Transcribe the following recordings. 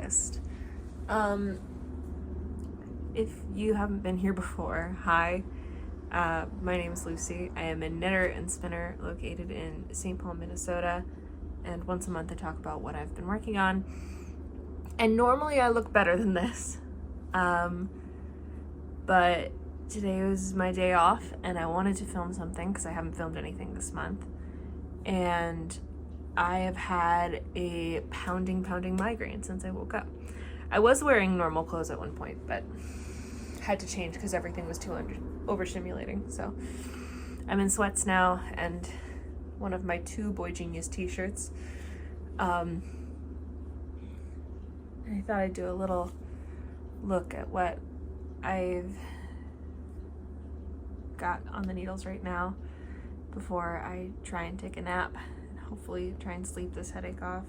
August. If you haven't been here before, hi. My name is Lucy. I am a knitter and spinner located in St. Paul, Minnesota, and once a month I talk about what I've been working on. And normally I look better than this, but today was my day off and I wanted to film something because I haven't filmed anything this month, and I have had a pounding migraine since I woke up. I was wearing normal clothes at one point, but had to change because everything was too overstimulating. So I'm in sweats now and one of my 2 Boy Genius t-shirts. I thought I'd do a little look at what I've got on the needles right now before I try and take a nap and hopefully try and sleep this headache off,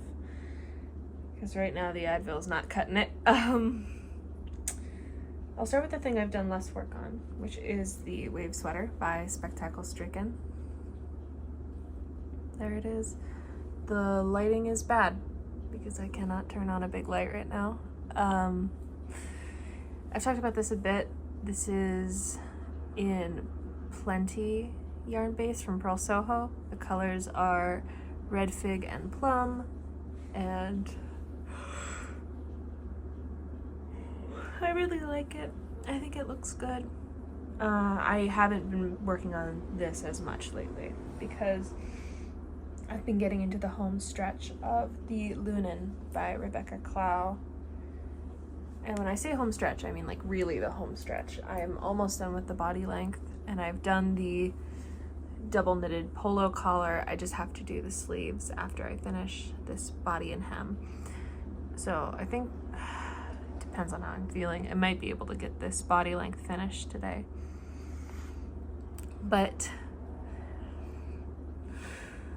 because right now the Advil's not cutting it. I'll start with the thing I've done less work on, which is the wave sweater by spektakelstrikken. There it is. The lighting is bad because I cannot turn on a big light right now. I've talked about this a bit. This is in Plenty yarn base from Pearl Soho. The colors are red fig and plum, and I really like it. I think it looks good. I haven't been working on this as much lately because I've been getting into the home stretch of the Lunen by Clow. And when I say home stretch, I mean like really the home stretch. I'm almost done with the body length and I've done the double knitted polo collar. I just have to do the sleeves after I finish this body and hem. So I think, depends on how I'm feeling, I might be able to get this body length finished today. But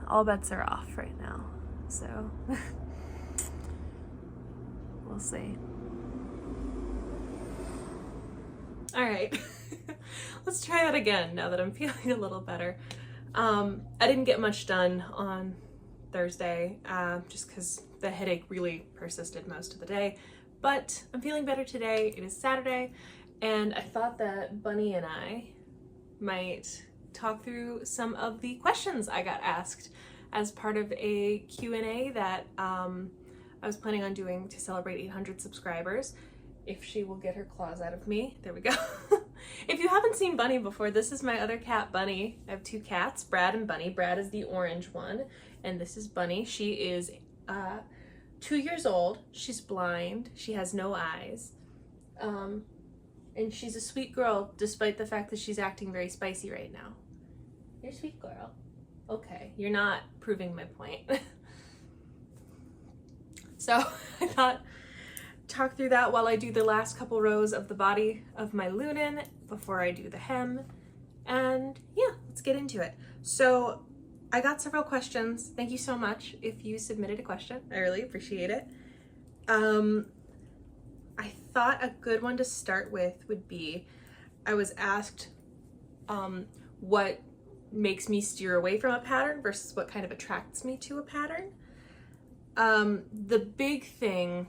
all bets are off right now, so we'll see. All right, let's try that again now that I'm feeling a little better. I didn't get much done on Thursday just because the headache really persisted most of the day, but I'm feeling better today. It is Saturday, and I thought that Bunny and I might talk through some of the questions I got asked as part of a Q&A that I was planning on doing to celebrate 800 subscribers. If she will get her claws out of me. There we go. If you haven't seen Bunny before, this is my other cat, Bunny. I have 2 cats, Brad and Bunny. Brad is the orange one, and this is Bunny. She is 2 years old. She's blind. She has no eyes. And she's a sweet girl, despite the fact that she's acting very spicy right now. You're a sweet girl. Okay, you're not proving my point. So I thought, talk through that while I do the last couple rows of the body of my Lunen before I do the hem. And yeah, let's get into it. So I got several questions. Thank you so much if you submitted a question. I really appreciate it. I thought a good one to start with would be, I was asked what makes me steer away from a pattern versus what kind of attracts me to a pattern. The big thing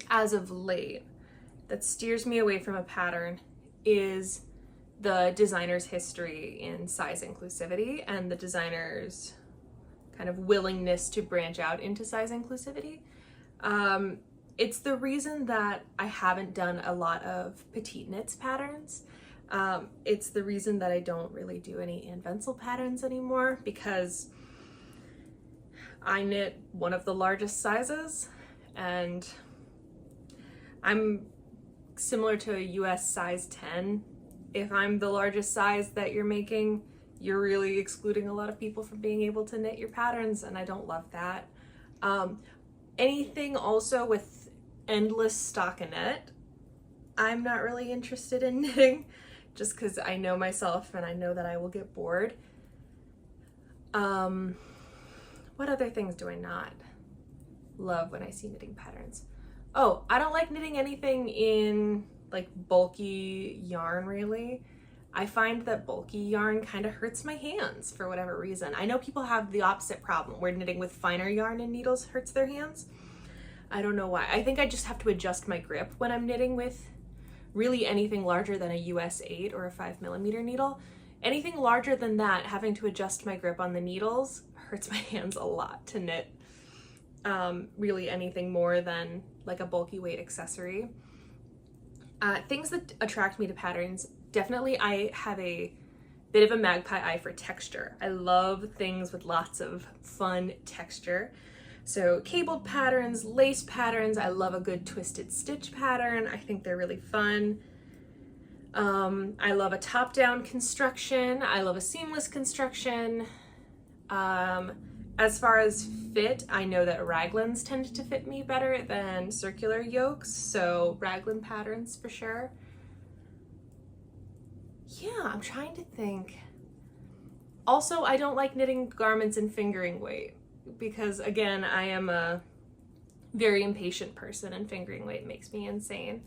as of late that steers me away from a pattern is the designer's history in size inclusivity and the designer's kind of willingness to branch out into size inclusivity. It's the reason that I haven't done a lot of petite knits patterns. It's the reason that I don't really do any Ann Venzel patterns anymore, because I knit one of the largest sizes and I'm similar to a US size 10. If I'm the largest size that you're making, you're really excluding a lot of people from being able to knit your patterns, and I don't love that. Anything also with endless stockinette, I'm not really interested in knitting, just because I know myself and I know that I will get bored. What other things do I not love when I see knitting patterns? Oh, I don't like knitting anything in like bulky yarn, really. I find that bulky yarn kind of hurts my hands for whatever reason. I know people have the opposite problem where knitting with finer yarn and needles hurts their hands. I don't know why. I think I just have to adjust my grip when I'm knitting with really anything larger than a US 8 or a 5mm needle. Anything larger than that, having to adjust my grip on the needles hurts my hands a lot to knit really anything more than like a bulky weight accessory. Things that attract me to patterns, definitely I have a bit of a magpie eye for texture. I love things with lots of fun texture. So cabled patterns, lace patterns, I love a good twisted stitch pattern. I think they're really fun. I love a top-down construction. I love a seamless construction. As far as fit, I know that raglans tend to fit me better than circular yokes, so raglan patterns for sure. Yeah, I'm trying to think. Also, I don't like knitting garments in fingering weight because, again, I am a very impatient person and fingering weight makes me insane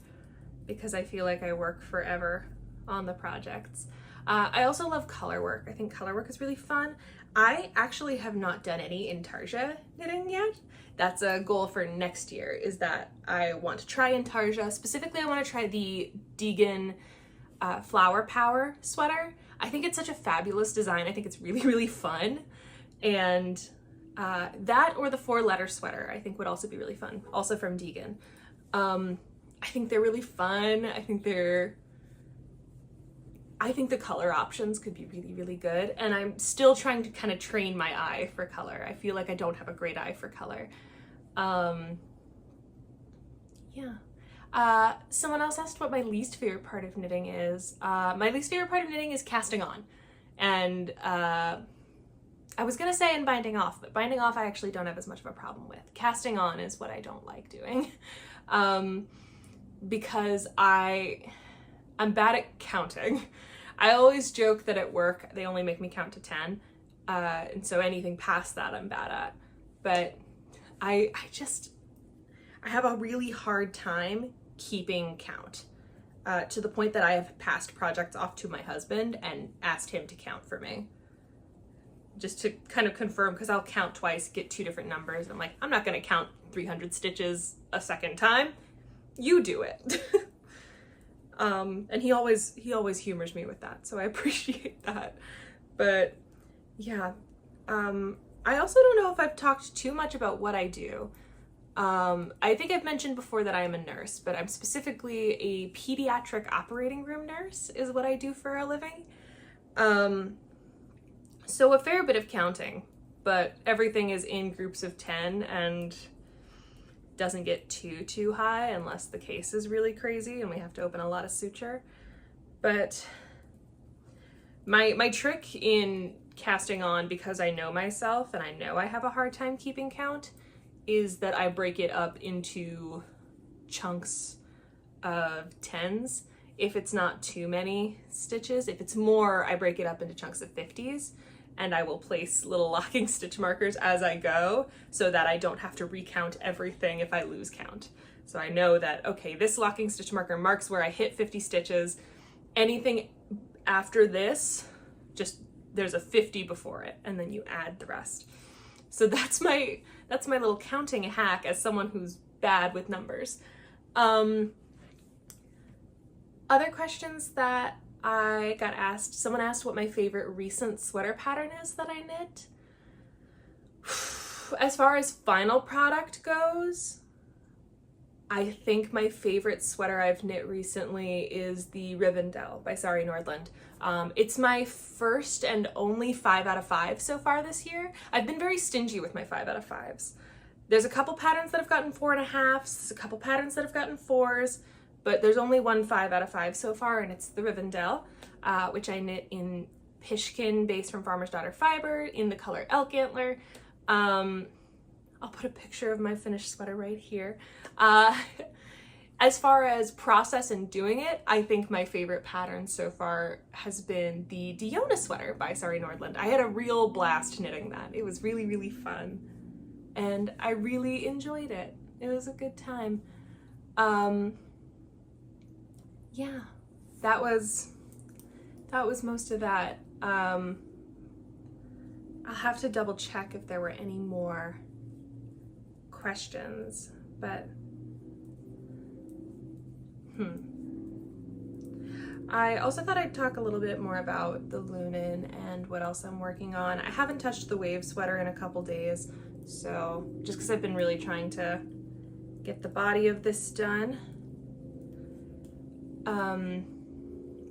because I feel like I work forever on the projects. I also love color work. I think color work is really fun. I actually have not done any intarsia knitting yet. That's a goal for next year, is that I want to try intarsia. Specifically, I want to try the Deegan Flower Power sweater. I think it's such a fabulous design. I think it's really, really fun. And that or the 4-letter sweater I think would also be really fun, also from Deegan. I think they're really fun. I think the color options could be really, really good. And I'm still trying to kind of train my eye for color. I feel like I don't have a great eye for color. Yeah. Someone else asked what my least favorite part of knitting is. My least favorite part of knitting is casting on. And I was gonna say and binding off, but binding off I actually don't have as much of a problem with. Casting on is what I don't like doing. Because I'm bad at counting. I always joke that at work they only make me count to 10, and so anything past that I'm bad at. But I have a really hard time keeping count, to the point that I have passed projects off to my husband and asked him to count for me. Just to kind of confirm, because I'll count twice, get 2 different numbers, and I'm like, I'm not gonna count 300 stitches a second time. You do it. And he always humors me with that, so I appreciate that. But yeah, I also don't know if I've talked too much about what I do. I think I've mentioned before that I am a nurse, but I'm specifically a pediatric operating room nurse is what I do for a living. So a fair bit of counting, but everything is in groups of 10 and doesn't get too high unless the case is really crazy and we have to open a lot of suture. But my trick in casting on, because I know myself and I know I have a hard time keeping count, is that I break it up into chunks of 10s. If it's not too many stitches, if it's more, I break it up into chunks of 50s. And I will place little locking stitch markers as I go so that I don't have to recount everything if I lose count. So I know that, okay, this locking stitch marker marks where I hit 50 stitches. Anything after this, just there's a 50 before it, and then you add the rest. So that's my little counting hack as someone who's bad with numbers. Other questions that I got asked, someone asked what my favorite recent sweater pattern is that I knit. As far as final product goes, I think my favorite sweater I've knit recently is the Rivendell by Sari Nordland. It's my first and only 5 out of 5 so far this year. I've been very stingy with my 5 out of 5s. There's a couple patterns that have gotten 4.5s, a couple patterns that have gotten 4s, but there's only one 5 out of 5 so far, and it's the Rivendell, which I knit in Pishkin based from Farmer's Daughter fiber in the color Elk Antler. I'll put a picture of my finished sweater right here. As far as process and doing it, I think my favorite pattern so far has been the Diona sweater by Sari Nordland. I had a real blast knitting that. It was really, really fun, and I really enjoyed it. It was a good time. Yeah, that was most of that. I'll have to double check if there were any more questions, but I also thought I'd talk a little bit more about the Lunen and what else I'm working on. I haven't touched the wave sweater in a couple days, so just because I've been really trying to get the body of this done.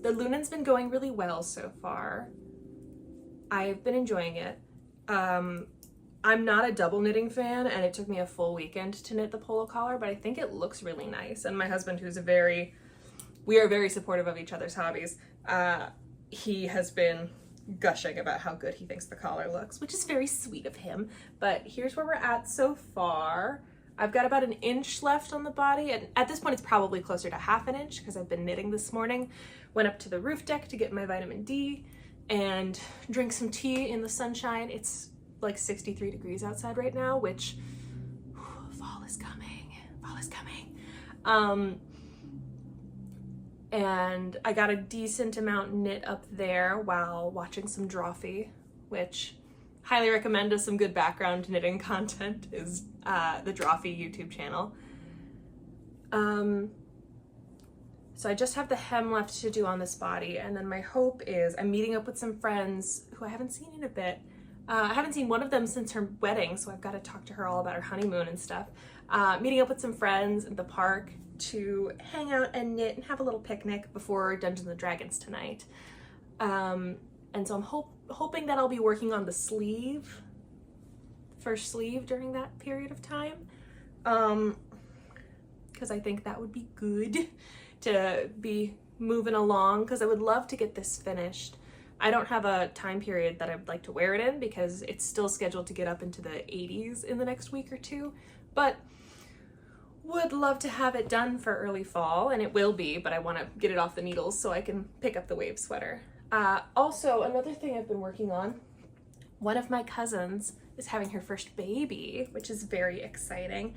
The Lunen's been going really well so far. I've been enjoying it. I'm not a double knitting fan, and it took me a full weekend to knit the polo collar, but I think it looks really nice. And my husband, who's we are very supportive of each other's hobbies, he has been gushing about how good he thinks the collar looks, which is very sweet of him. But here's where we're at so far. I've got about 1 inch left on the body, and at this point it's probably closer to 1/2 inch because I've been knitting this morning. Went up to the roof deck to get my vitamin D and drink some tea in the sunshine. It's like 63 degrees outside right now, which fall is coming. Fall is coming. And I got a decent amount knit up there while watching some drawfee, which highly recommend as some good background knitting content is the Drawfee YouTube channel. So I just have the hem left to do on this body, and then my hope is I'm meeting up with some friends who I haven't seen in a bit. I haven't seen one of them since her wedding, so I've got to talk to her all about her honeymoon and stuff. Meeting up with some friends at the park to hang out and knit and have a little picnic before Dungeons and Dragons tonight. And so I'm hoping that I'll be working on the sleeve, first sleeve during that period of time. Because I think that would be good to be moving along, because I would love to get this finished. I don't have a time period that I'd like to wear it in because it's still scheduled to get up into the 80s in the next week or two, but would love to have it done for early fall, and it will be, but I want to get it off the needles so I can pick up the wave sweater. Also, another thing I've been working on, one of my cousins is having her first baby, which is very exciting.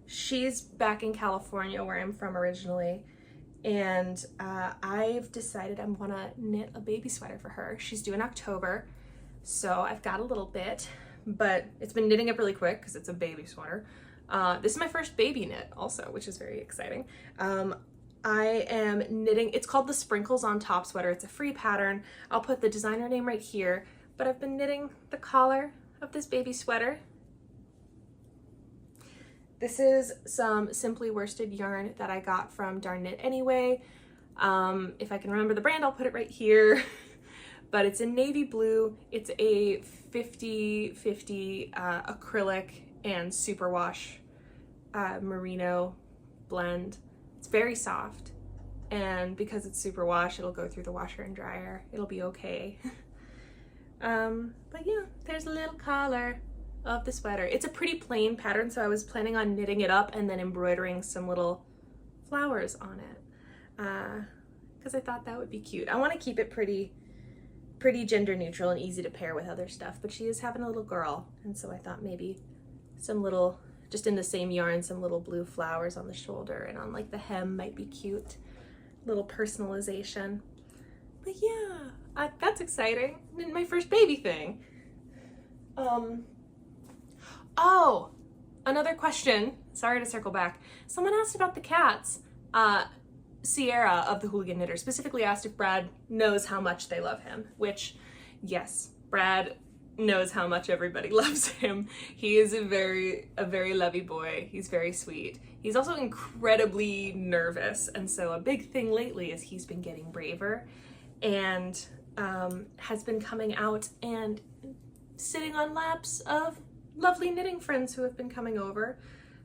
She's back in California, where I'm from originally, and I've decided I want to knit a baby sweater for her. She's due in October, so I've got a little bit, but it's been knitting up really quick because it's a baby sweater. This is my first baby knit also, which is very exciting. I am knitting, it's called the Sprinkles on Top sweater. It's a free pattern. I'll put the designer name right here, but I've been knitting the collar of this baby sweater. This is some simply worsted yarn that I got from Darn Knit Anyway. If I can remember the brand, I'll put it right here. But it's in navy blue. It's a 50-50 acrylic and superwash merino blend. It's very soft, and because it's superwash, it'll go through the washer and dryer. It'll be okay. But yeah, there's a little collar of the sweater. It's a pretty plain pattern, so I was planning on knitting it up and then embroidering some little flowers on it, because I thought that would be cute. I want to keep it pretty gender neutral and easy to pair with other stuff, but she is having a little girl, and so I thought maybe some little, just in the same yarn, some little blue flowers on the shoulder and on like the hem might be cute. Little personalization. But yeah, that's exciting. My first baby thing. Oh, another question. Sorry to circle back. Someone asked about the cats. Sierra of the Hooligan Knitter specifically asked if Brad knows how much they love him, which, yes, Brad knows how much everybody loves him. He is a very lovey boy. He's very sweet. He's also incredibly nervous, and so a big thing lately is he's been getting braver and has been coming out and sitting on laps of lovely knitting friends who have been coming over.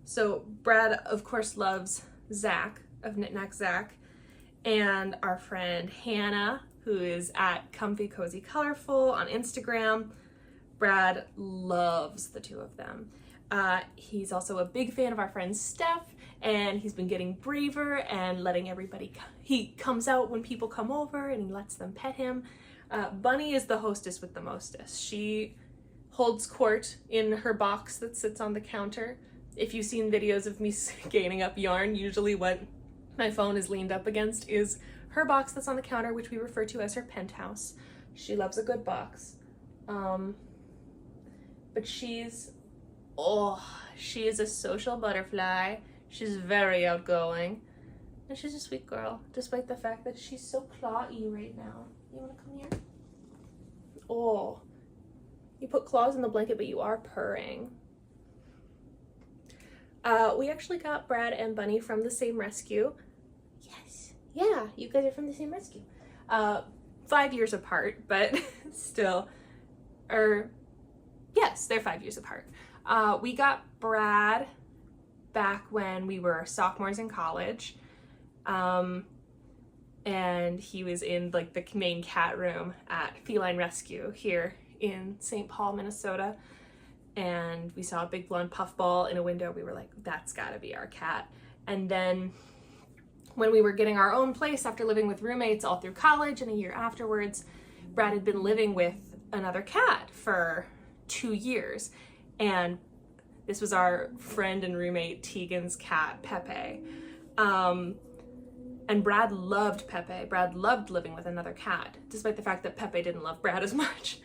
So Brad, of course, loves Zach of Knit Knack Zach, and our friend Hannah, who is at Comfy Cozy Colorful on Instagram. Brad loves the two of them. He's also a big fan of our friend Steph, and he's been getting braver and letting everybody, he comes out when people come over and he lets them pet him. Bunny is the hostess with the mostest. She holds court in her box that sits on the counter. If you've seen videos of me gaining up yarn, usually what my phone is leaned up against is her box that's on the counter, which we refer to as her penthouse. She loves a good box. But she's Oh, she is a social butterfly. She's very outgoing. And she's a sweet girl, despite the fact that she's so clawy right now. You wanna come here? Oh, you put claws in the blanket, but you are purring. We actually got Brad and Bunny from the same rescue. Yes, yeah, you guys are from the same rescue. 5 years apart, but still, yes, they're 5 years apart. We got Brad back when we were sophomores in college. And he was in like the main cat room at Feline Rescue here in St. Paul, Minnesota. And we saw a big blonde puffball in a window. We were like, that's gotta be our cat. And then when we were getting our own place after living with roommates all through college and a year afterwards, Brad had been living with another cat for 2 years. And this was our friend and roommate Tegan's cat, Pepe. And Brad loved Pepe. Brad loved living with another cat, despite the fact that Pepe didn't love Brad as much.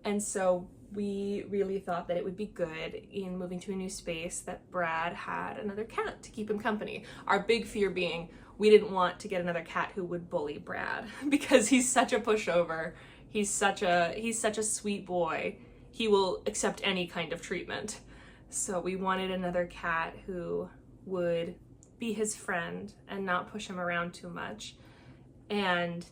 And so we really thought that it would be good in moving to a new space that Brad had another cat to keep him company. Our big fear being we didn't want to get another cat who would bully Brad because he's such a pushover. He's such a sweet boy. He will accept any kind of treatment. So we wanted another cat who would be his friend and not push him around too much. And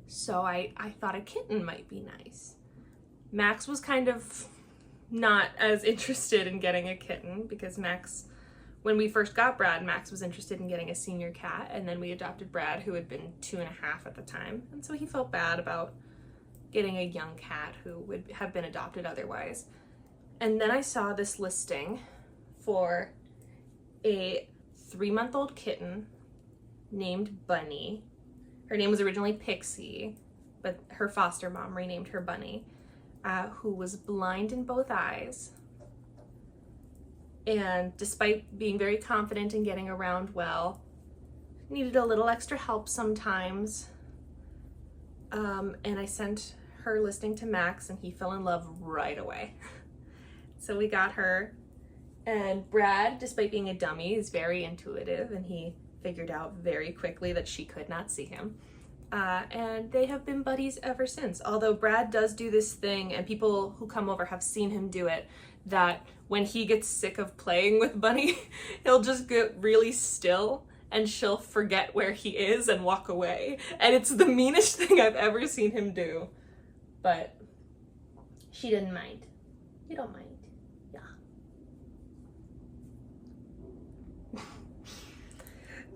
so I thought a kitten might be nice. Max was kind of not as interested in getting a kitten because Max, when we first got Brad, Max was interested in getting a senior cat, and then we adopted Brad, who had been 2.5 at the time. And so he felt bad about getting a young cat who would have been adopted otherwise. And then I saw this listing for a 3-month-old kitten named Bunny. Her name was originally Pixie, but her foster mom renamed her Bunny, who was blind in both eyes. And despite being very confident in getting around well, needed a little extra help sometimes. And I sent her listing to Max and he fell in love right away. So we got her. And Brad, despite being a dummy, is very intuitive, and he figured out very quickly that she could not see him. And they have been buddies ever since. Although Brad does do this thing, and people who come over have seen him do it, that when he gets sick of playing with Bunny, he'll just get really still and she'll forget where he is and walk away. And it's the meanest thing I've ever seen him do. But she didn't mind. You don't mind.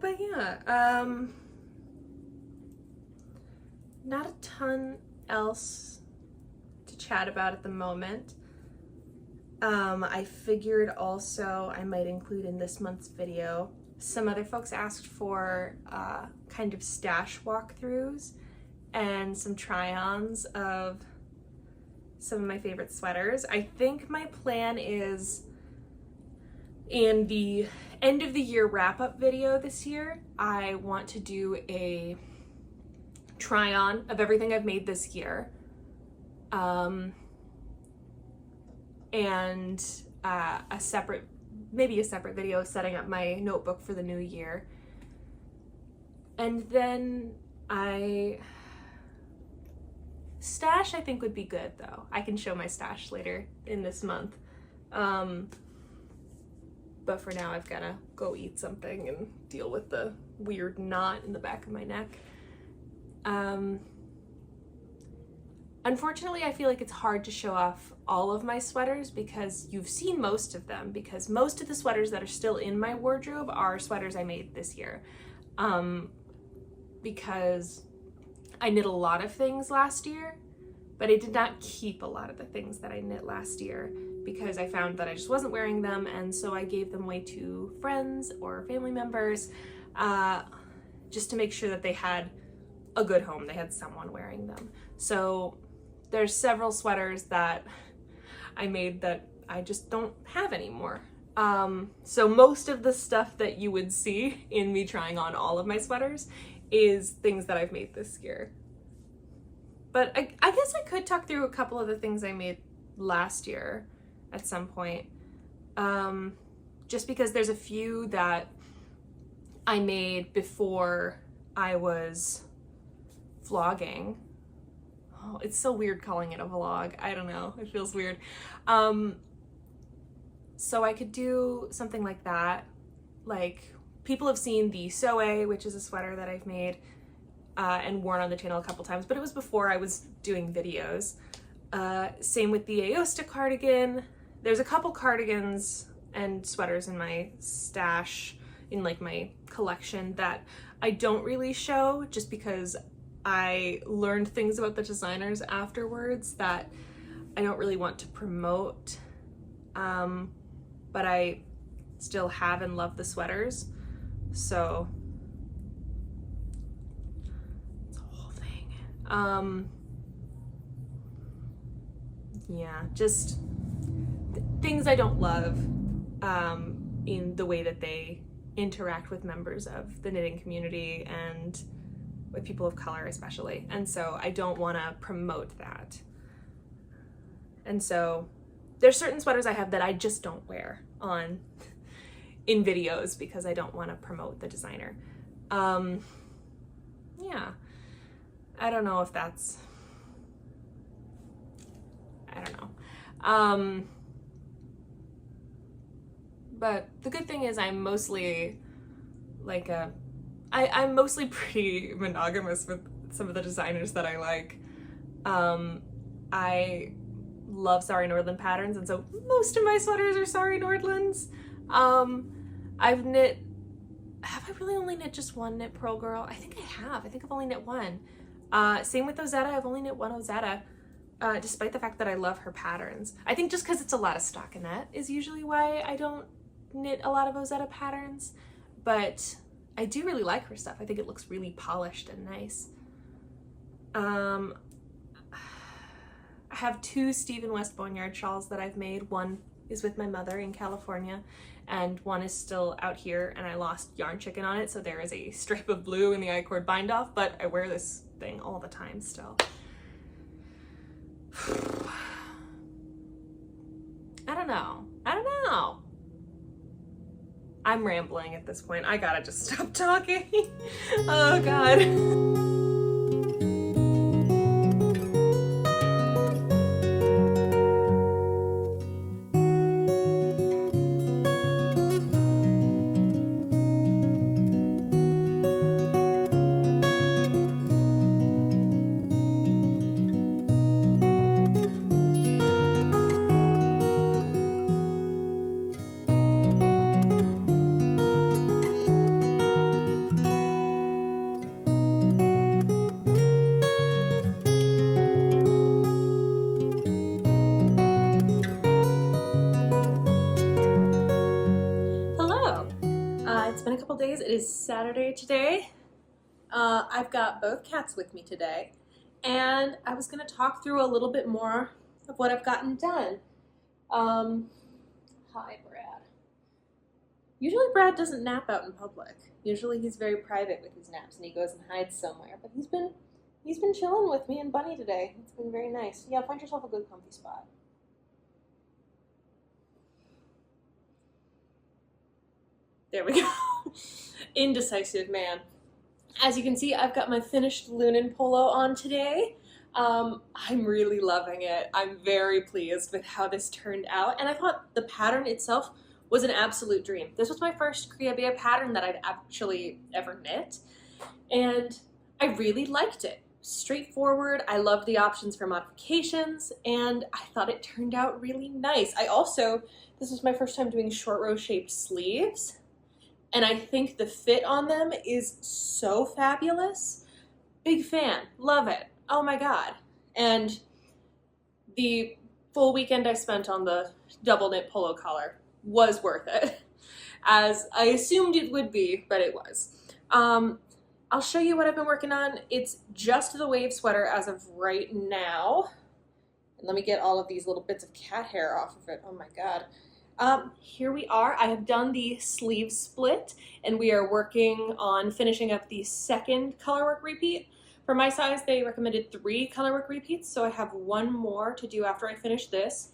But yeah, not a ton else to chat about at the moment. I figured also I might include in this month's video, some other folks asked for kind of stash walkthroughs and some try-ons of some of my favorite sweaters. I think my plan is in the end of the year wrap-up video this year, I want to do a try-on of everything I've made this year. And maybe a separate video setting up my notebook for the new year. And then stash I think would be good though. I can show my stash later in this month. But for now, I've gotta go eat something and deal with the weird knot in the back of my neck. Unfortunately, I feel like it's hard to show off all of my sweaters because you've seen most of them, because most of the sweaters that are still in my wardrobe are sweaters I made this year. Because I knit a lot of things last year, but I did not keep a lot of the things that I knit last year because I found that I just wasn't wearing them, and so I gave them away to friends or family members just to make sure that they had a good home, they had someone wearing them. So there's several sweaters that I made that I just don't have anymore. So most of the stuff that you would see in me trying on all of my sweaters is things that I've made this year. But I guess I could talk through a couple of the things I made last year at some point. Just because there's a few that I made before I was vlogging. Oh, it's so weird calling it a vlog. I don't know, it feels weird. So I could do something like that. Like, people have seen the Soe, which is a sweater that I've made and worn on the channel a couple times, but it was before I was doing videos. Same with the Aosta cardigan. There's a couple cardigans and sweaters in my stash, in like my collection, that I don't really show just because I learned things about the designers afterwards that I don't really want to promote. But I still have and love the sweaters. So it's a whole thing. Yeah, just things I don't love in the way that they interact with members of the knitting community and with people of color especially. And so I don't want to promote that. And so there's certain sweaters I have that I just don't wear on in videos because I don't want to promote the designer. Yeah, I don't know if that's, I don't know. But the good thing is I'm mostly like I'm mostly pretty monogamous with some of the designers that I like. I love Sari Nordland patterns, and so most of my sweaters are Sari Nordlands. I've knit, have I really only knit just one Knit Pearl Girl? I think I have. I think I've only knit one. Same with Ozetta. I've only knit one Ozetta, despite the fact that I love her patterns. I think just because it's a lot of stockinette is usually why I don't knit a lot of Ozetta patterns, but I do really like her stuff. I think it looks really polished and nice. I have two Stephen West Boneyard shawls that I've made. One is with my mother in California, and one is still out here, and I lost yarn chicken on it, so there is a stripe of blue in the I-cord bind off, but I wear this thing all the time still. I don't know. I'm rambling at this point. I gotta just stop talking. Oh God. It's been a couple days. It is Saturday today. I've got both cats with me today, and I was going to talk through a little bit more of what I've gotten done. Hi, Brad. Usually Brad doesn't nap out in public. Usually he's very private with his naps and he goes and hides somewhere, but he's been chilling with me and Bunny today. It's been very nice. Yeah, find yourself a good comfy spot. There we go. Indecisive man. As you can see, I've got my finished Lunen polo on today. I'm really loving it. I'm very pleased with how this turned out, and I thought the pattern itself was an absolute dream. This was my first Kriya pattern that I'd actually ever knit, and I really liked it. Straightforward. I loved the options for modifications, and I thought it turned out really nice. This was my first time doing short row shaped sleeves, and I think the fit on them is so fabulous. Big fan. Love it. Oh my God. And the full weekend I spent on the double knit polo collar was worth it, as I assumed it would be, but it was. I'll show you what I've been working on. It's just the wave sweater as of right now. And let me get all of these little bits of cat hair off of it. Oh my God. Here we are. I have done the sleeve split, and we are working on finishing up the second colorwork repeat. For my size, they recommended 3 colorwork repeats, so I have 1 more to do after I finish this.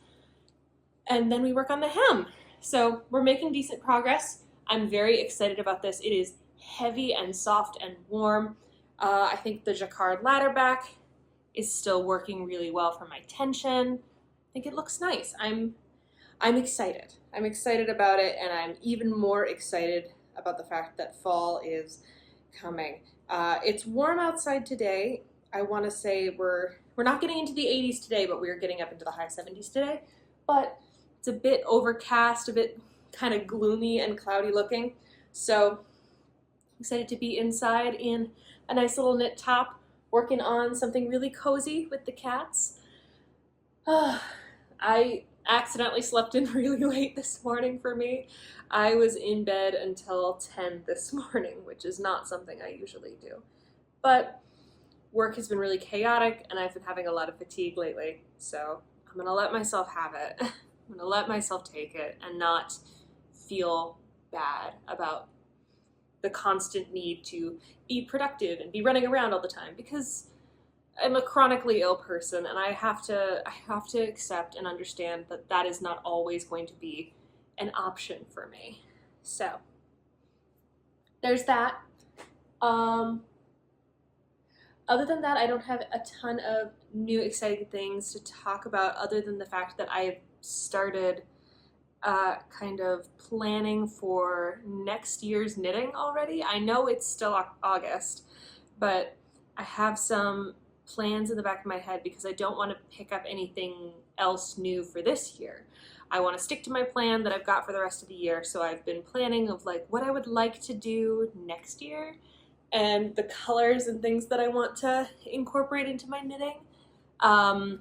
and then we work on the hem. So we're making decent progress. I'm very excited about this. It is heavy and soft and warm. I think the jacquard ladder back is still working really well for my tension. I think it looks nice. I'm excited. I'm excited about it, and I'm even more excited about the fact that fall is coming. It's warm outside today. I want to say we're not getting into the 80s today, but we're getting up into the high 70s today. But it's a bit overcast, a bit kind of gloomy and cloudy looking. So I'm excited to be inside in a nice little knit top, working on something really cozy with the cats. I accidentally slept in really late this morning for me. I was in bed until 10 this morning, which is not something I usually do. But work has been really chaotic, and I've been having a lot of fatigue lately, so I'm gonna let myself have it. I'm gonna let myself take it and not feel bad about the constant need to be productive and be running around all the time, because I'm a chronically ill person, and I have to accept and understand that that is not always going to be an option for me. So there's that. Other than that, I don't have a ton of new exciting things to talk about, other than the fact that I've started kind of planning for next year's knitting already. I know it's still August, but I have some plans in the back of my head because I don't want to pick up anything else new for this year. I want to stick to my plan that I've got for the rest of the year, so I've been planning of like what I would like to do next year and the colors and things that I want to incorporate into my knitting. I'm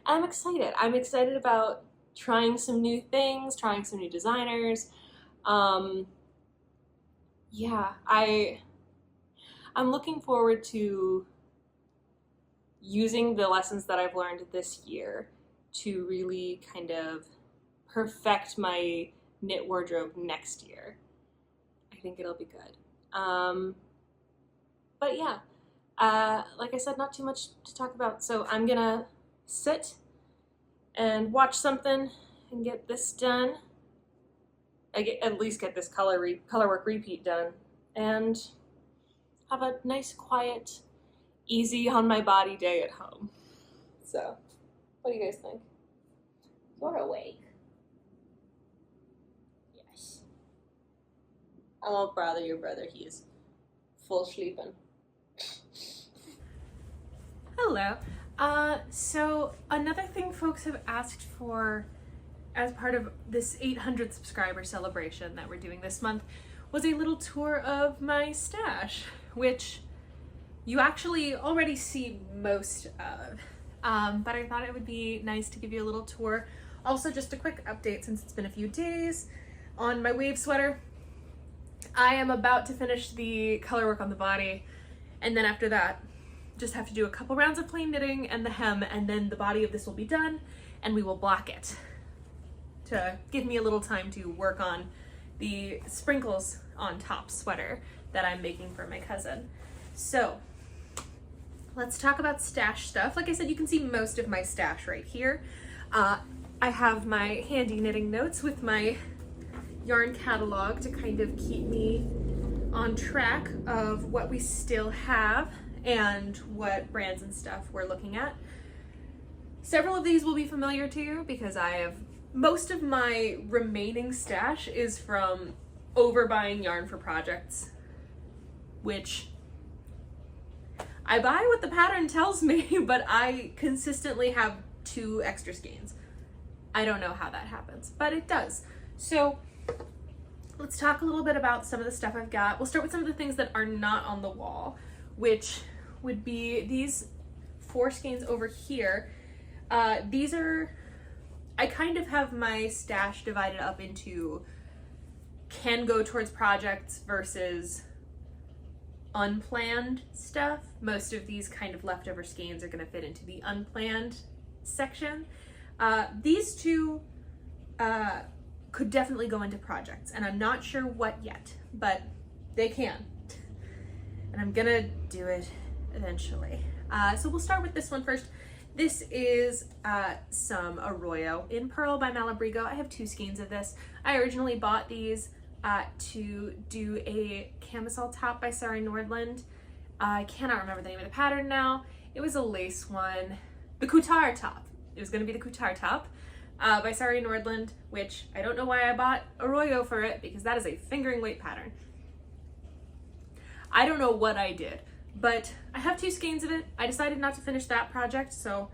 excited. I'm excited about trying some new things, trying some new designers. Yeah, I'm looking forward to using the lessons that I've learned this year to really kind of perfect my knit wardrobe next year. I think it'll be good. But yeah, like I said, not too much to talk about. So I'm gonna sit and watch something and get this done. At least get this color work repeat done, and have a nice, quiet, easy on my body day at home. So, what do you guys think? You're awake. Yes. I won't bother your brother. He is full sleeping. Hello. So another thing folks have asked for as part of this 800 subscriber celebration that we're doing this month was a little tour of my stash, which you actually already see most of. But I thought it would be nice to give you a little tour. Also, just a quick update since it's been a few days on my wave sweater. I am about to finish the color work on the body, and then after that, just have to do a couple rounds of plain knitting and the hem, and then the body of this will be done, and we will block it to give me a little time to work on the sprinkles on top sweater that I'm making for my cousin. So let's talk about stash stuff. Like I said, you can see most of my stash right here. I have my handy knitting notes with my yarn catalog to kind of keep me on track of what we still have and what brands and stuff we're looking at. Several of these will be familiar to you because most of my remaining stash is from overbuying yarn for projects, which I buy what the pattern tells me, but I consistently have 2 extra skeins. I don't know how that happens, but it does. So let's talk a little bit about some of the stuff I've got. We'll start with some of the things that are not on the wall, which would be these 4 skeins over here. These are, I kind of have my stash divided up into can go towards projects versus unplanned stuff. Most of these kind of leftover skeins are going to fit into the unplanned section. These 2 could definitely go into projects, and I'm not sure what yet, but they can. And I'm gonna do it eventually. So we'll start with this one first. This is some Arroyo in Pearl by Malabrigo. I have 2 skeins of this. I originally bought these to do a camisole top by Sari Nordland. I cannot remember the name of the pattern now. It was a lace one. The Couture top. It was going to be the Couture top by Sari Nordland, which I don't know why I bought Arroyo for it, because that is a fingering weight pattern. I don't know what I did, but I have 2 skeins of it. I decided not to finish that project, so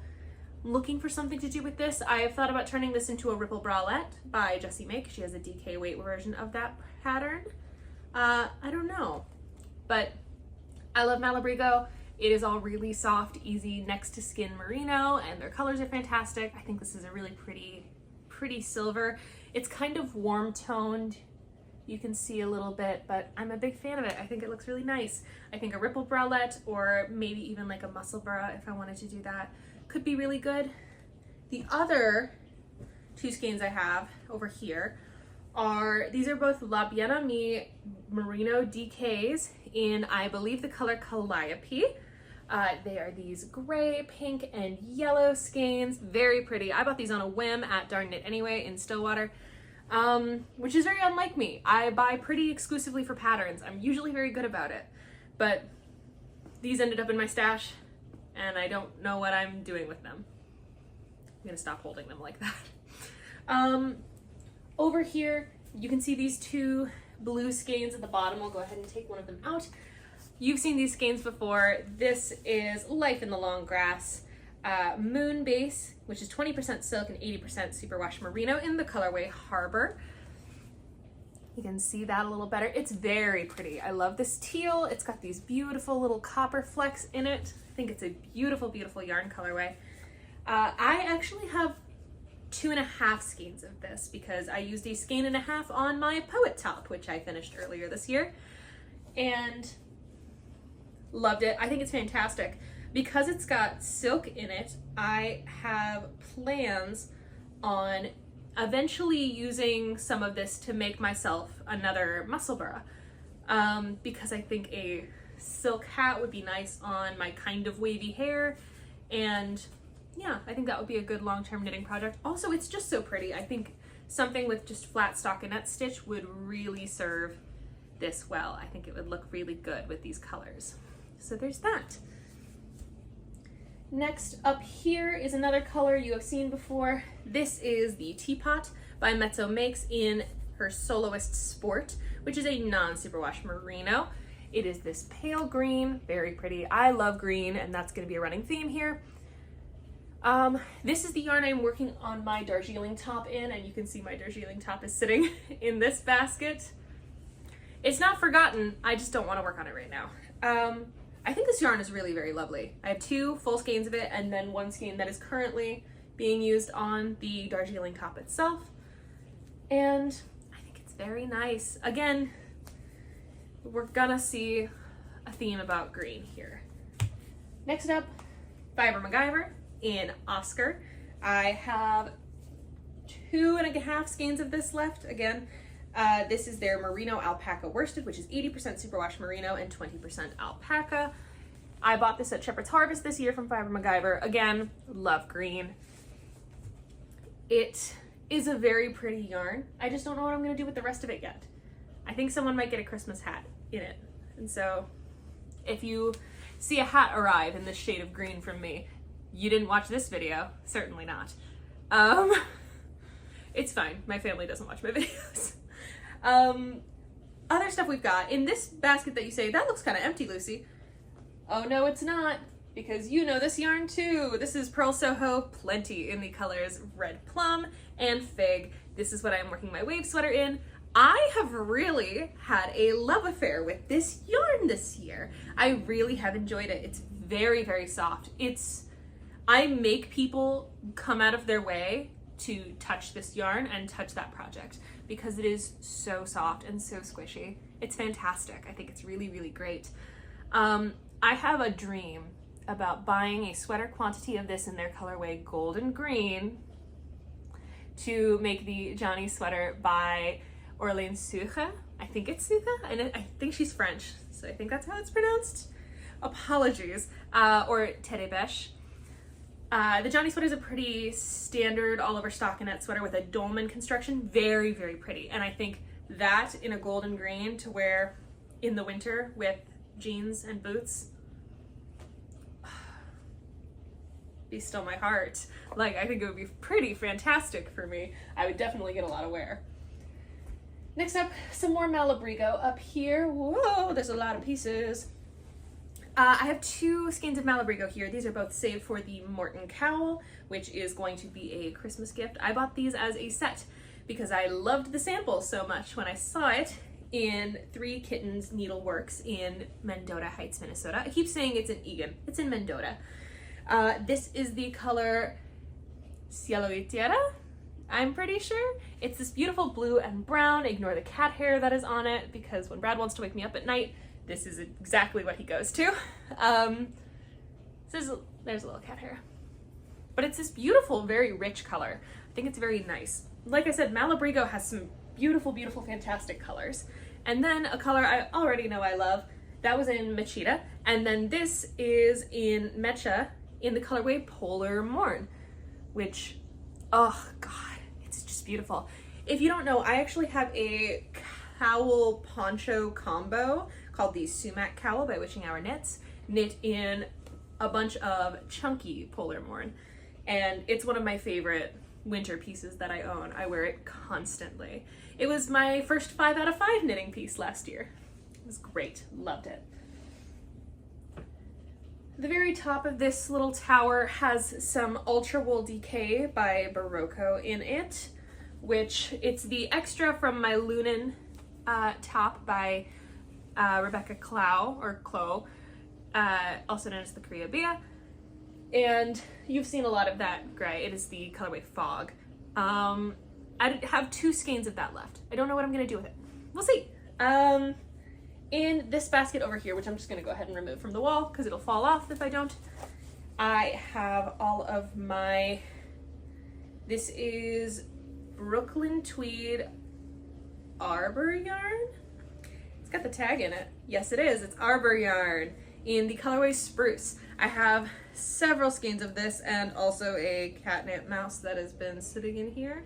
I'm looking for something to do with this. I have thought about turning this into a ripple bralette by Jessie Make. She has a DK weight version of that pattern. I don't know, but I love Malabrigo. It is all really soft, easy, next to skin merino, and their colors are fantastic. I think this is a really pretty silver. It's kind of warm toned. You can see a little bit, but I'm a big fan of it. I think it looks really nice. I think a ripple bralette, or maybe even like a muscle bra if I wanted to do that, could be really good. The other 2 skeins I have over here these are both La Bien Amie Merino DKs in, I believe, the color Calliope. They are these gray, pink, and yellow skeins. Very pretty. I bought these on a whim at Darn Knit Anyway in Stillwater, which is very unlike me. I buy pretty exclusively for patterns. I'm usually very good about it, but these ended up in my stash, and I don't know what I'm doing with them. I'm gonna stop holding them like that. Over here, you can see these 2 blue skeins at the bottom. I'll go ahead and take one of them out. You've seen these skeins before. This is Life in the Long Grass Moon Base, which is 20% silk and 80% superwash merino in the colorway Harbor. You can see that a little better. It's very pretty. I love this teal. It's got these beautiful little copper flecks in it. I think it's a beautiful, beautiful yarn colorway. I actually have 2.5 skeins of this because I used a skein and a half on my Poet top, which I finished earlier this year, and loved it. I think it's fantastic. Because it's got silk in it, I have plans on eventually using some of this to make myself another muscle bra, because I think a silk hat would be nice on my kind of wavy hair, and yeah, I think that would be a good long-term knitting project. Also, it's just so pretty. I think something with just flat stockinette stitch would really serve this well. I think it would look really good with these colors. So there's that. Next up here is another color you have seen before. This is the Teapot by Mezzo Makes in her Soloist Sport, which is a non-superwash merino. It is this pale green, very pretty. I love green, and that's gonna be a running theme here. This is the yarn I'm working on my Darjeeling top in, and you can see my Darjeeling top is sitting in this basket. It's not forgotten, I just don't want to work on it right now. I think this yarn is really very lovely. I have 2 full skeins of it, and then 1 skein that is currently being used on the Darjeeling top itself, and I think it's very nice. Again, we're gonna see a theme about green here. Next up, Fiber MacGyver in Oscar. I have 2.5 skeins of this left. Again, this is their merino alpaca worsted, which is 80% superwash merino and 20% alpaca. I bought this at Shepherd's Harvest this year from Fiber MacGyver. Again, love green. It is a very pretty yarn. I just don't know what I'm gonna do with the rest of it yet. I think someone might get a Christmas hat in it. And so if you see a hat arrive in this shade of green from me, you didn't watch this video, certainly not. It's fine, my family doesn't watch my videos. Other stuff we've got, in this basket that you say, that looks kind of empty, Lucy. Oh no, it's not, because you know this yarn too. This is Pearl Soho Plenty in the colors Red Plum and Fig. This is what I'm working my wave sweater in. I have really had a love affair with this yarn this year. I really have enjoyed it. It's very, very soft. I make people come out of their way to touch this yarn and touch that project because it is so soft and so squishy. It's fantastic. I think it's really, really great. I have a dream about buying a sweater quantity of this in their colorway Golden Green to make the Johnny sweater by Orléans Sucre. I think it's Sucre, and I think she's French, so I think that's how it's pronounced. Apologies. Or Terebeche. The Johnny sweater is a pretty standard all over stockinette sweater with a dolman construction. Very, very pretty. And I think that in a golden green to wear in the winter with jeans and boots, be still my heart. Like, I think it would be pretty fantastic for me. I would definitely get a lot of wear. Next up, some more Malabrigo up here. Whoa, there's a lot of pieces. I have 2 skeins of Malabrigo here. These are both saved for the Morton cowl, which is going to be a Christmas gift. I bought these as a set because I loved the sample so much when I saw it in 3 Kittens Needleworks in Mendota Heights, Minnesota. I keep saying it's in Egan. It's in Mendota. This is the color Cielo y Tierra, I'm pretty sure. It's this beautiful blue and brown. Ignore the cat hair that is on it because when Brad wants to wake me up at night, this is exactly what he goes to. There's a little cat hair. But it's this beautiful, very rich color. I think it's very nice. Like I said, Malabrigo has some beautiful, beautiful, fantastic colors. And then a color I already know I love, that was in Machita. And then this is in Mecha in the colorway Polar Morn, which, oh God, it's just beautiful. If you don't know, I actually have a cowl poncho combo called the Sumac Cowl by Witching Hour Knits, knit in a bunch of chunky Polar Morn. And it's one of my favorite winter pieces that I own. I wear it constantly. It was my first 5 out of 5 knitting piece last year. It was great, loved it. The very top of this little tower has some Ultra Wool Decay by Barocco in it, which it's the extra from my Lunen top by Rebecca Clow, or Clow, also known as the Korea Bia. And you've seen a lot of that gray. It is the colorway Fog. I have 2 skeins of that left. I don't know what I'm gonna do with it. We'll see. In this basket over here, which I'm just gonna go ahead and remove from the wall because it'll fall off if I don't, I have all of my, this is Brooklyn Tweed Arbor yarn. It's got the tag in it. Yes, it is. It's Arbor yarn in the colorway Spruce. I have several skeins of this and also a catnip mouse that has been sitting in here.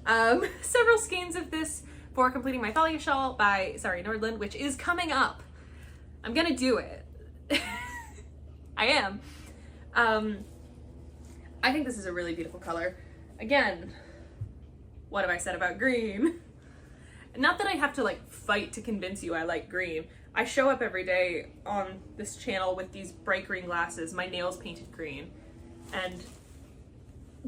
Several skeins of this for completing my Thalia shawl by Nordland, which is coming up. I'm gonna do it. I am. I think this is a really beautiful color. Again, what have I said about green? Not that I have to like fight to convince you I like green. I show up every day on this channel with these bright green glasses, my nails painted green, and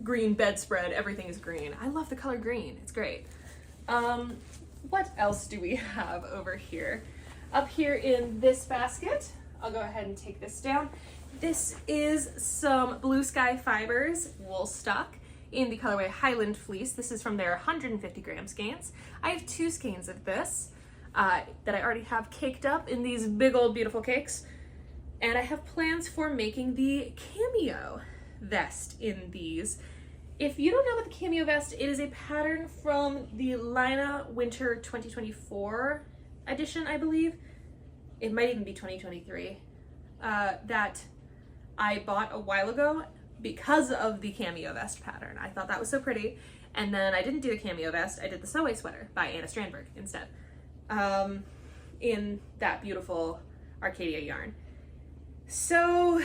green bedspread, everything is green. I love the color green, it's great. What else do we have over here? Up here in this basket, I'll go ahead and take this down. This is some Blue Sky Fibers wool stock in the colorway Highland Fleece. This is from their 150 gram skeins. I have 2 skeins of this that I already have caked up in these big old beautiful cakes. And I have plans for making the cameo vest in these. If you don't know about the cameo vest, it is a pattern from the Lina Winter 2024 edition, I believe. It might even be 2023. That I bought a while ago because of the cameo vest pattern. I thought that was so pretty. And then I didn't do the cameo vest, I did the Snow White sweater by Anna Strandberg instead. In that beautiful Arcadia yarn. So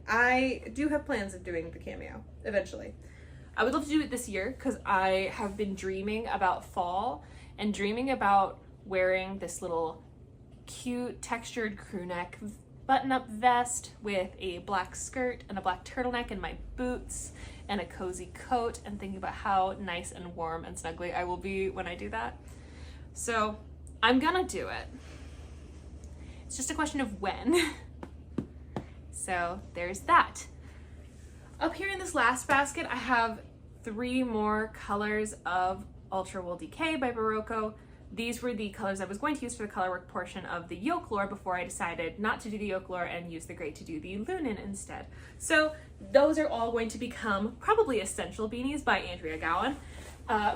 I do have plans of doing the cameo eventually. I would love to do it this year because I have been dreaming about fall and dreaming about wearing this little cute textured crew neck button-up vest with a black skirt and a black turtleneck and my boots and a cozy coat, and thinking about how nice and warm and snuggly I will be when I do that. So I'm gonna do it. It's just a question of when. So there's that. Up here in this last basket, I have 3 more colors of Ultra Wool Decay by Barocco. These were the colors I was going to use for the colorwork portion of the yoke lore before I decided not to do the yoke lore and use the gray to do the Lunen instead. So those are all going to become probably essential beanies by Andrea Gowan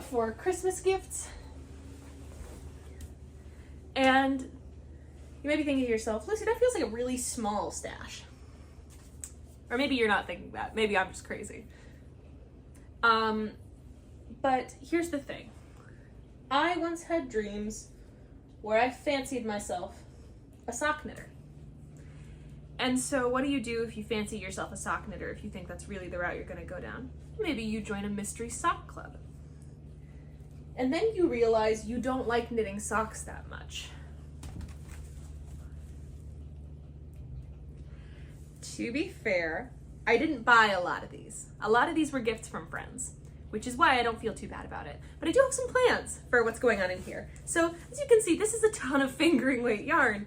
for Christmas gifts. And you may be thinking to yourself, Lucy, that feels like a really small stash. Or maybe you're not thinking that. Maybe I'm just crazy. But here's the thing. I once had dreams where I fancied myself a sock knitter. And so what do you do if you fancy yourself a sock knitter, if you think that's really the route you're going to go down? Maybe you join a mystery sock club. And then you realize you don't like knitting socks that much. To be fair, I didn't buy a lot of these. A lot of these were gifts from friends, which is why I don't feel too bad about it. But I do have some plans for what's going on in here. So as you can see, this is a ton of fingering weight yarn.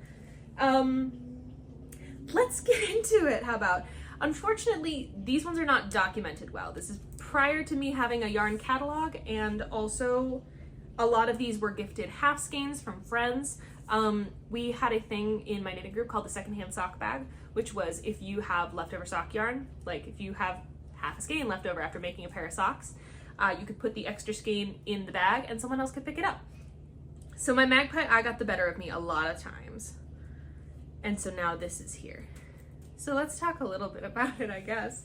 Let's get into it, how about? Unfortunately, these ones are not documented well. This is prior to me having a yarn catalog, and also a lot of these were gifted half skeins from friends. We had a thing in my knitting group called the secondhand sock bag, which was if you have leftover sock yarn, like if you have half a skein left over after making a pair of socks, you could put the extra skein in the bag and someone else could pick it up. So my magpie eye got the better of me a lot of times. And so now this is here. So let's talk a little bit about it, I guess.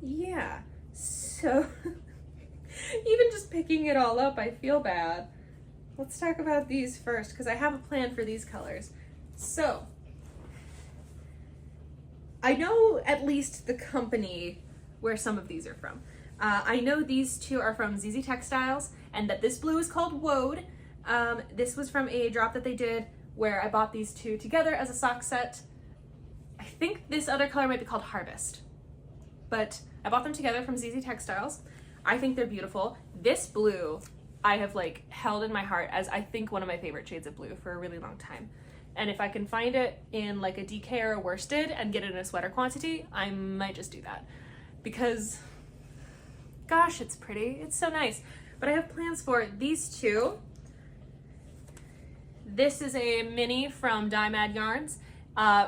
Yeah, so even just picking it all up, I feel bad. Let's talk about these first, because I have a plan for these colors. So, I know at least the company where some of these are from. I know these two are from ZZ Textiles, and that this blue is called Woad. This was from a drop that they did where I bought these two together as a sock set. I think this other color might be called Harvest, but I bought them together from ZZ Textiles. I think they're beautiful. This blue I have like held in my heart as I think one of my favorite shades of blue for a really long time. And if I can find it in like a DK or a worsted and get it in a sweater quantity, I might just do that. Because, gosh, it's pretty. It's so nice. But I have plans for these two. This is a mini from Dye Mad Yarns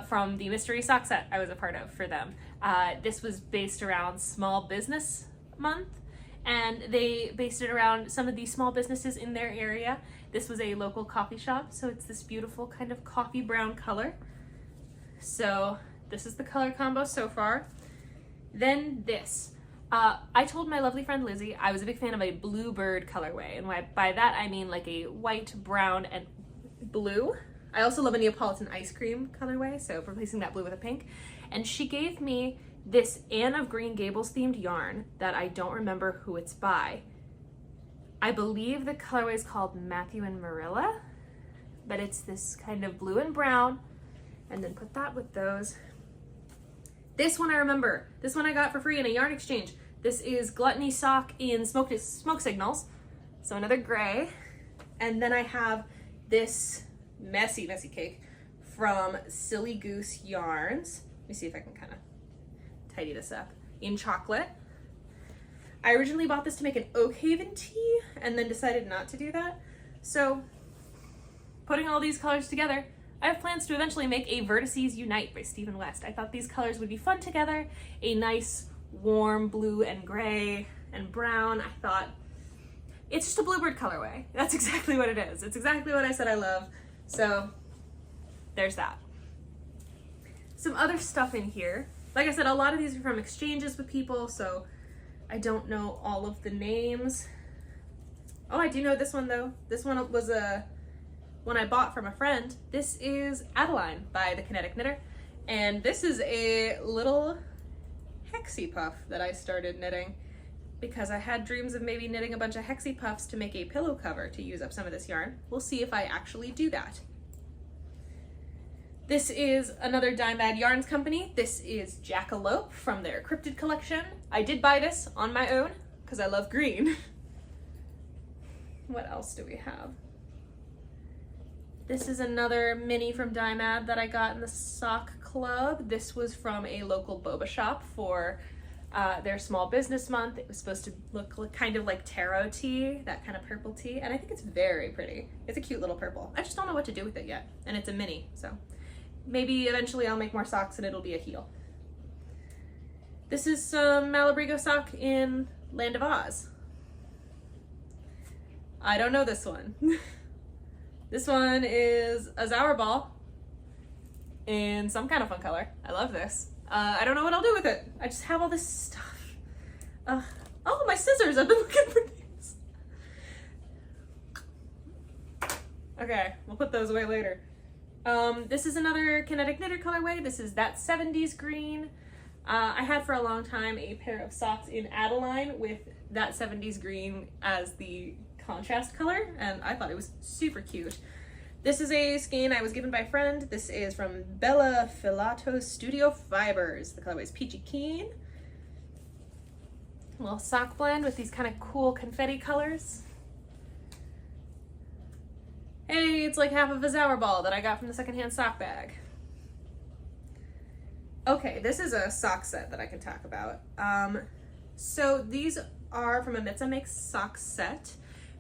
from the mystery sock set I was a part of for them. This was based around Small Business Month, and they based it around some of the small businesses in their area. This was a local coffee shop, so it's this beautiful kind of coffee brown color. So this is the color combo so far. Then this. I told my lovely friend Lizzie I was a big fan of a bluebird colorway, and by that I mean like a white, brown, and blue. I also love a Neapolitan ice cream colorway, so replacing that blue with a pink. And she gave me this Anne of Green Gables themed yarn that I don't remember who it's by. I believe the colorway is called Matthew and Marilla, but it's this kind of blue and brown, and then put that with those. This one I remember. This one I got for free in a yarn exchange. This is Gluttony Sock in Smoke Signals, so another gray. And then I have this messy cake from Silly Goose Yarns. Let me see if I can kind of tidy this up. In chocolate. I originally bought this to make an Oak Haven tea and then decided not to do that. So putting all these colors together, I have plans to eventually make a Vertices Unite by Stephen West. I thought these colors would be fun together. A nice warm blue and gray and brown. I thought it's just a bluebird colorway. That's exactly what it is. It's exactly what I said I love. So there's that. Some other stuff in here. Like I said, a lot of these are from exchanges with people, so I don't know all of the names. Oh, I do know this one though. This one was one I bought from a friend. This is Adeline by the Kinetic Knitter. And this is a little hexie puff that I started knitting because I had dreams of maybe knitting a bunch of hexie puffs to make a pillow cover to use up some of this yarn. We'll see if I actually do that. This is another Dye Mad Yarns company. This is Jackalope from their Cryptid collection. I did buy this on my own because I love green. What else do we have? This is another mini from Dye Mad that I got in the sock club. This was from a local boba shop for their Small Business Month. It was supposed to look kind of like taro tea, that kind of purple tea, and I think it's very pretty. It's a cute little purple. I just don't know what to do with it yet, and it's a mini, so maybe eventually I'll make more socks and it'll be a heel. This is some Malabrigo sock in Land of Oz. I don't know this one. This one is a Zauer ball, in some kind of fun color. I love this. I don't know what I'll do with it. I just have all this stuff. Oh, my scissors. I've been looking for these. Okay, we'll put those away later. This is another Kinetic Knitter colorway. This is That 70s Green. I had for a long time a pair of socks in Adeline with That 70s Green as the contrast color, and I thought it was super cute. This is a skein I was given by a friend. This is from Bella Filato Studio Fibers. The colorway is Peachy Keen. A little sock blend with these kind of cool confetti colors. Hey, it's like half of a Zauer ball that I got from the secondhand sock bag. Okay, this is a sock set that I can talk about. So these are from a Mitza Makes Socks set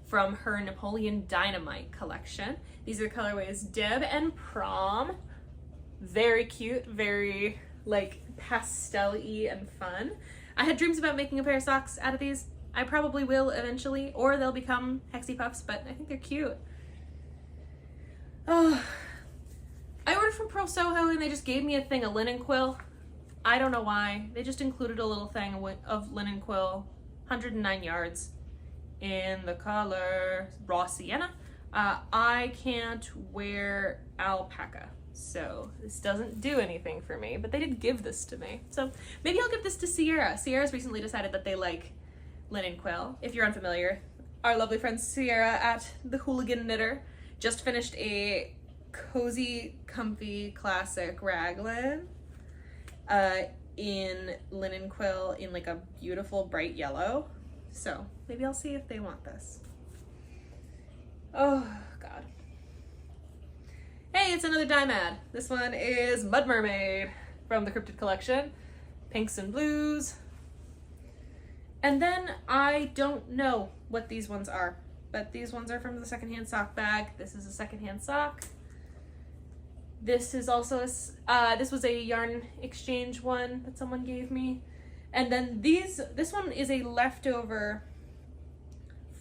from her Napoleon Dynamite collection. These are colorways Deb and Prom. Very cute, very like pastel-y and fun. I had dreams about making a pair of socks out of these. I probably will eventually, or they'll become Hexie Puffs, but I think they're cute. Oh, I ordered from Pro Soho and they just gave me a thing of linen quill. I don't know why. They just included a little thing of linen quill, 109 yards in the color Raw Sienna. I can't wear alpaca, so this doesn't do anything for me, but they did give this to me. So maybe I'll give this to Sierra. Sierra's recently decided that they like linen quill. If you're unfamiliar, our lovely friend Sierra at the Hooligan Knitter just finished a cozy, comfy, classic raglan in linen quill in like a beautiful bright yellow. So maybe I'll see if they want this. Oh God. Hey, it's another dime ad. This one is Mud Mermaid from the Cryptid collection. Pinks and blues. And then I don't know what these ones are, but these ones are from the secondhand sock bag. This is a secondhand sock. This is also this was a yarn exchange one that someone gave me. And then this one is a leftover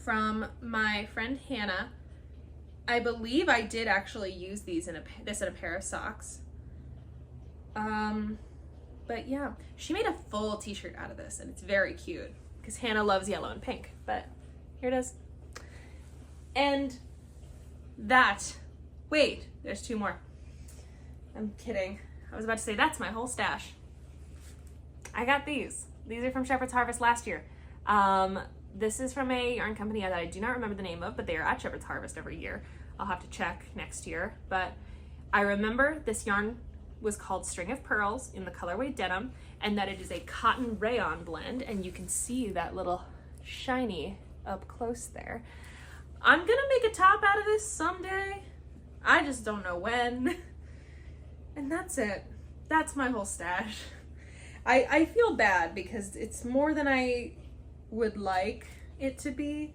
from my friend Hannah. I believe I did actually use these in a pair of socks. But yeah, she made a full t-shirt out of this and it's very cute because Hannah loves yellow and pink, but here it is. And wait, there's two more. I'm kidding. I was about to say that's my whole stash. I got these. These are from Shepherd's Harvest last year. This is from a yarn company that I do not remember the name of, but they are at Shepherd's Harvest every year. I'll have to check next year. But I remember this yarn was called String of Pearls in the colorway Denim, and that it is a cotton rayon blend, and you can see that little shiny up close there. I'm gonna make a top out of this someday. I just don't know when. And that's it. That's my whole stash. I feel bad because it's more than I would like it to be.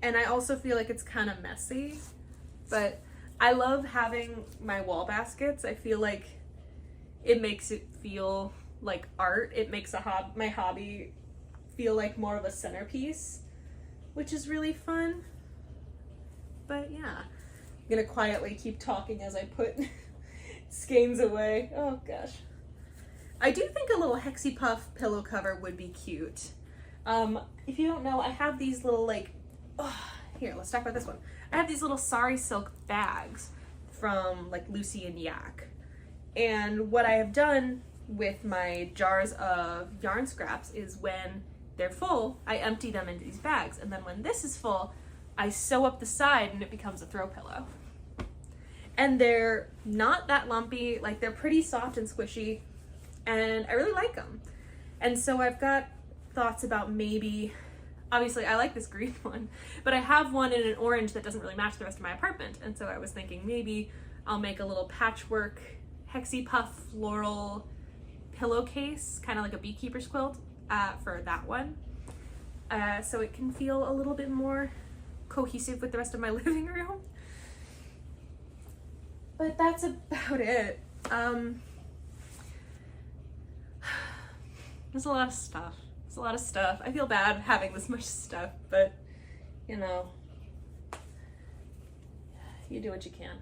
And I also feel like it's kind of messy. But I love having my wall baskets. I feel like it makes it feel like art. It makes my hobby feel like more of a centerpiece, which is really fun. But yeah, I'm gonna quietly keep talking as I put skeins away. Oh gosh. I do think a little Hexie Puff pillow cover would be cute. If you don't know, I have these little here, let's talk about this one. I have these little sari silk bags from like Lucy and Yak. And what I have done with my jars of yarn scraps is when they're full, I empty them into these bags. And then when this is full, I sew up the side and it becomes a throw pillow. And they're not that lumpy, like they're pretty soft and squishy, and I really like them. And so I've got thoughts about maybe, obviously I like this green one, but I have one in an orange that doesn't really match the rest of my apartment. And so I was thinking maybe I'll make a little patchwork Hexie Puff floral pillowcase, kind of like a beekeeper's quilt for that one. So it can feel a little bit more cohesive with the rest of my living room. But that's about it. There's a lot of stuff. There's a lot of stuff. I feel bad having this much stuff, but you know, you do what you can.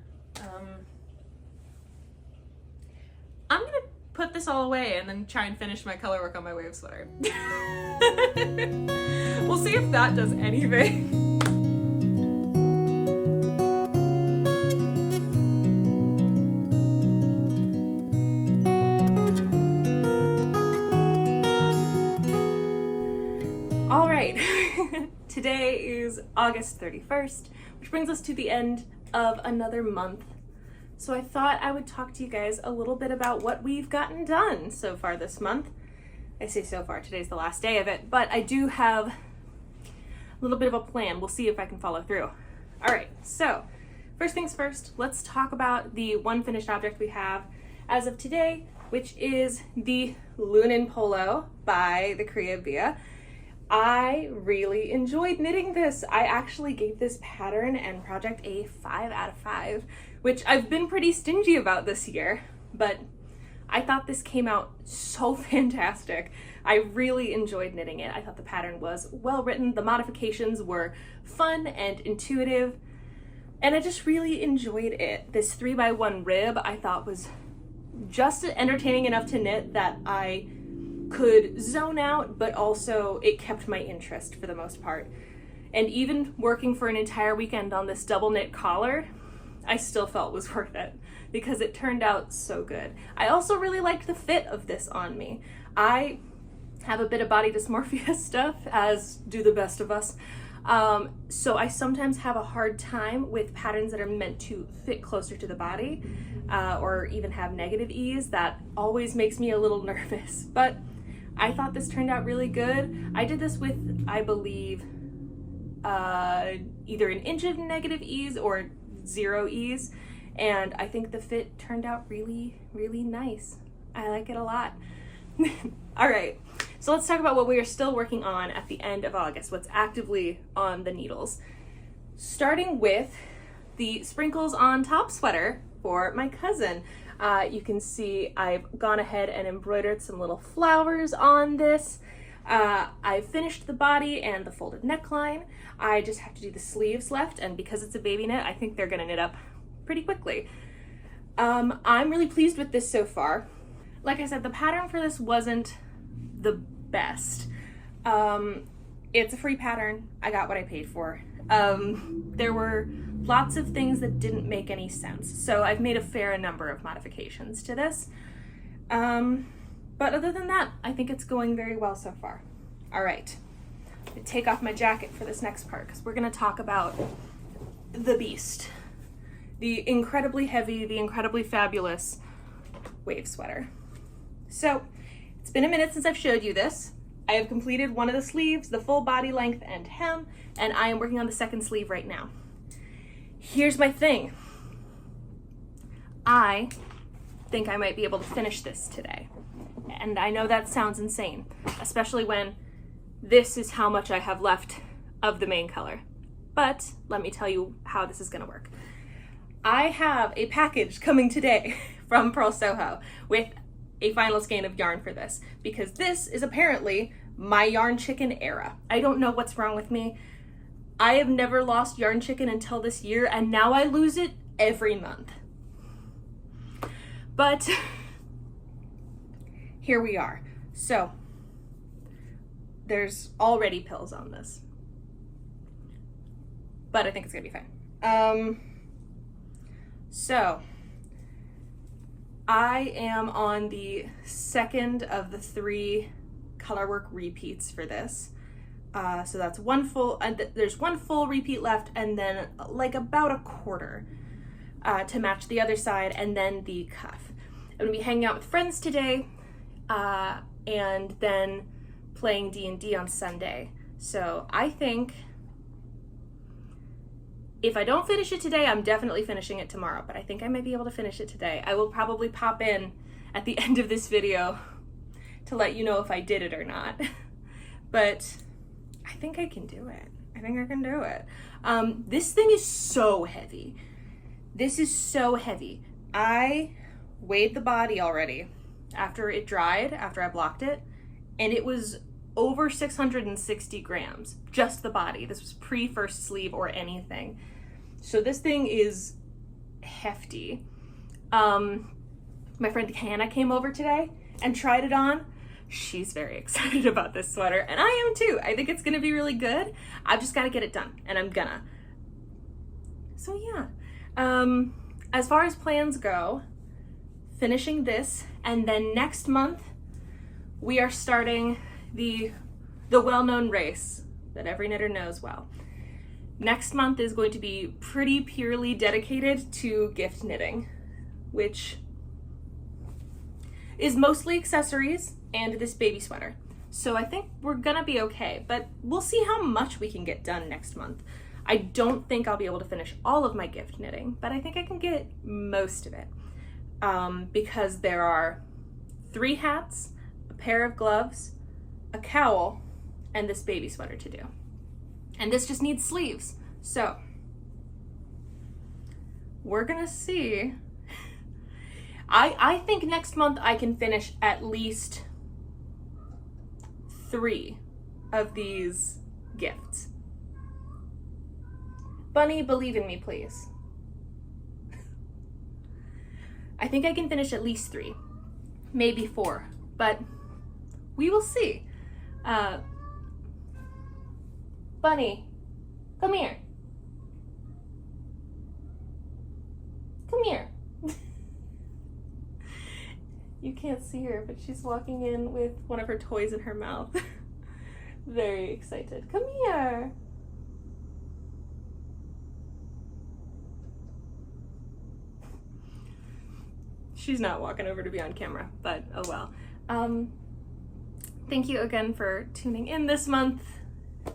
put this all away and then try and finish my color work on my wave sweater. We'll see if that does anything. All right, today is August 31st, which brings us to the end of another month. So I thought I would talk to you guys a little bit about what we've gotten done so far this month. I say so far, today's the last day of it, but I do have a little bit of a plan. We'll see if I can follow through. All right, so first things first, let's talk about the one finished object we have as of today, which is the Lunen polo by the Via. I really enjoyed knitting this. I actually gave this pattern and project a 5 out of 5, which I've been pretty stingy about this year, but I thought this came out so fantastic. I really enjoyed knitting it. I thought the pattern was well written, the modifications were fun and intuitive, and I just really enjoyed it. This 3x1 rib I thought was just entertaining enough to knit that I could zone out, but also it kept my interest for the most part. And even working for an entire weekend on this double knit collar, I still felt was worth it because it turned out so good. I also really liked the fit of this on me. I have a bit of body dysmorphia stuff, as do the best of us. So I sometimes have a hard time with patterns that are meant to fit closer to the body or even have negative ease. That always makes me a little nervous, but I thought this turned out really good. I did this with, I believe, either an inch of negative ease or 0 ease, and I think the fit turned out really, really nice. I like it a lot. All right, so let's talk about what we are still working on at the end of August, what's actively on the needles. Starting with the sprinkles on top sweater for my cousin. You can see I've gone ahead and embroidered some little flowers on this. I finished the body and the folded neckline. I just have to do the sleeves left, and because it's a baby knit, I think they're gonna knit up pretty quickly. I'm really pleased with this so far. Like I said, the pattern for this wasn't the best. It's a free pattern. I got what I paid for. There were lots of things that didn't make any sense, so I've made a fair number of modifications to this. But other than that, I think it's going very well so far. All right, I'm gonna take off my jacket for this next part because we're gonna talk about the beast, the incredibly heavy, the incredibly fabulous wave sweater. So it's been a minute since I've showed you this. I have completed one of the sleeves, the full body length and hem, and I am working on the second sleeve right now. Here's my thing. I think I might be able to finish this today. And I know that sounds insane, especially when this is how much I have left of the main color. But let me tell you how this is gonna work. I have a package coming today from Pearl Soho with a final skein of yarn for this, because this is apparently my yarn chicken era. I don't know what's wrong with me. I have never lost yarn chicken until this year, and now I lose it every month. But here we are. So there's already pills on this, but I think it's gonna be fine. So I am on the second of the 3 colorwork repeats for this. So that's one full, there's one full repeat left, and then like about a quarter to match the other side, and then the cuff. I'm gonna be hanging out with friends today, and then playing D&D on Sunday. So I think if I don't finish it today, I'm definitely finishing it tomorrow, but I think I might be able to finish it today. I will probably pop in at the end of this video to let you know if I did it or not. But I think I can do it. I think I can do it. This thing is so heavy. This is so heavy. I weighed the body already after it dried, after I blocked it, and it was over 660 grams, just the body. This was pre-first sleeve or anything. So this thing is hefty. My friend Hannah came over today and tried it on. She's very excited about this sweater, and I am too. I think it's gonna be really good. I've just gotta get it done, and I'm gonna. So yeah, as far as plans go, finishing this, and then next month, we are starting the well-known race that every knitter knows well. Next month is going to be pretty purely dedicated to gift knitting, which is mostly accessories and this baby sweater. So I think we're gonna be okay, but we'll see how much we can get done next month. I don't think I'll be able to finish all of my gift knitting, but I think I can get most of it, because there are 3 hats, a pair of gloves, a cowl, and this baby sweater to do. And this just needs sleeves. So we're gonna see. I think next month I can finish at least 3 of these gifts. Bunny, believe in me, please. I think I can finish at least 3, maybe 4, but we will see. Bunny, come here. Come here. You can't see her, but she's walking in with one of her toys in her mouth. Very excited. Come here. She's not walking over to be on camera, but oh well. Thank you again for tuning in this month.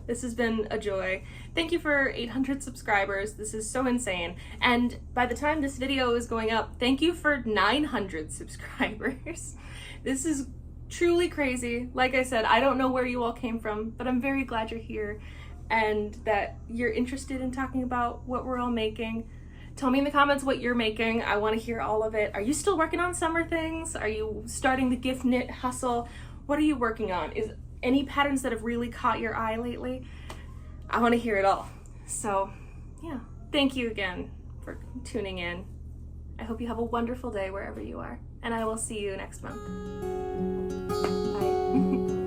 This has been a joy. Thank you for 800 subscribers. This is so insane. And by the time this video is going up, thank you for 900 subscribers. This is truly crazy. Like I said, I don't know where you all came from, but I'm very glad you're here and that you're interested in talking about what we're all making. Tell me in the comments what you're making. I want to hear all of it. Are you still working on summer things? Are you starting the gift knit hustle? What are you working on? Is any patterns that have really caught your eye lately? I want to hear it all. So yeah, thank you again for tuning in. I hope you have a wonderful day wherever you are, and I will see you next month. Bye.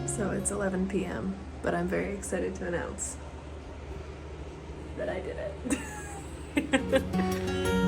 So it's 11 p.m., but I'm very excited to announce that I did it.